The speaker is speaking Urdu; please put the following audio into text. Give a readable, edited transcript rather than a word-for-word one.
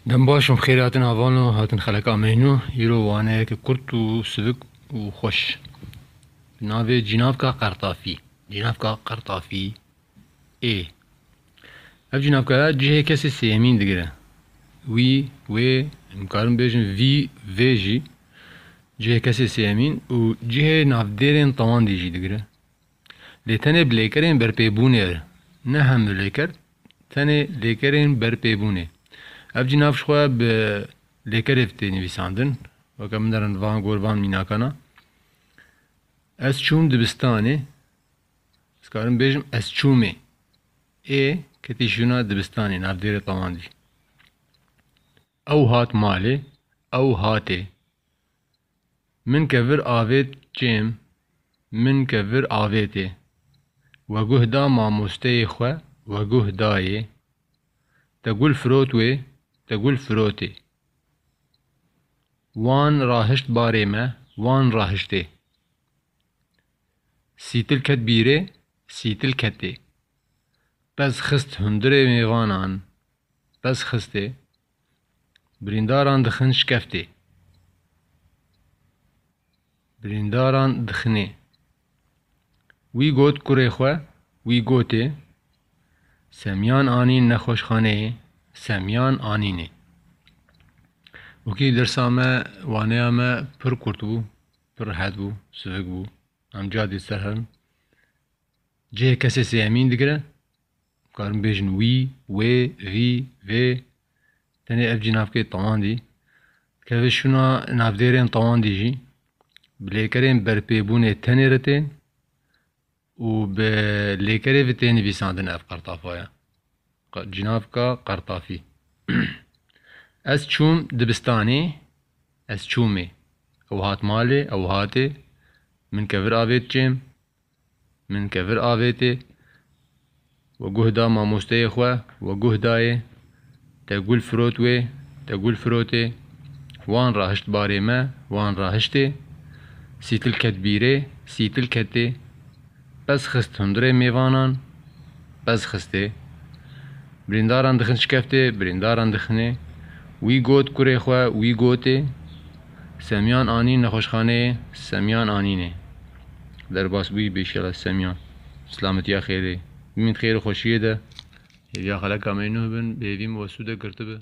دم باشم خيراتن هافانو هاتن خلق امينو يرو وانه كرت و سبك و خوش ناوي جنابكا قرطافي جنابكا قرطافي ايه اف جنابكا جهه كسي سيمين دقره وي مقارن بيجن في فيجي جهه كسي سيمين و جهه نافديرين طوان ديجي دقره لتنه بليكرين بربيبونير نهم بليكر تنه ليكرين بربيبوني اف جناب شخوا ب ليكرفتي نویساندن وكا من درن وان قربان ميناكانا اس چوم دبستاني اسكارن بيجم اس چومي اي كتيشونا دبستاني ناف ديري طوان دي او هات مالي او هاتي من كفر آويت جيم من كفر آويتي وگوه دا ماموستي خوا وگوه داي تقول فروتوي تقول فروتي وان راهشت باري ما وان راهشتي سيتل كت بيري سيتل كتي بس خست هندري ميوانان بس خستي برينداران دخن شكفتي برينداران دخني وي گوت كوري خوا وي گوتي سميان آنين نخوش خانه سميان آنيني وكي درسا ما وانيا ما پر كورتو پر حد بو سفق بو ام جادي سرهن جه كسي سيامين دقره قارن بيجن وي في تاني اف جنافكي طوان دي كيف شونا نافديرين طوان دي جي بليكرين بربيبوني تاني رتين و بليكري فتين بيساندن اف قرطافايا جنافكا قرطافي اس چوم دبستاني اس چومي او هات مالي او هاتي من كفر آويت جيم من كفر آويتي وگوه دا ماموستي خوا وگوه داي تقول فروتوي تقول فروتي وان راهشت باري ما وان راهشتي سيتل كت بيري سيتل كتي بس خست هندري ميوانان بس خستي برينداران دخن شكفتي برينداران دخني وي گوت كوري خوا وي گوتي سميان آنين نخوشخانه سميان آنينه در باس بي بيشيلا سميان سلامتيا خيري من خير خوشيه ده يا خلق امينو بن بيويم وسوده گرتبه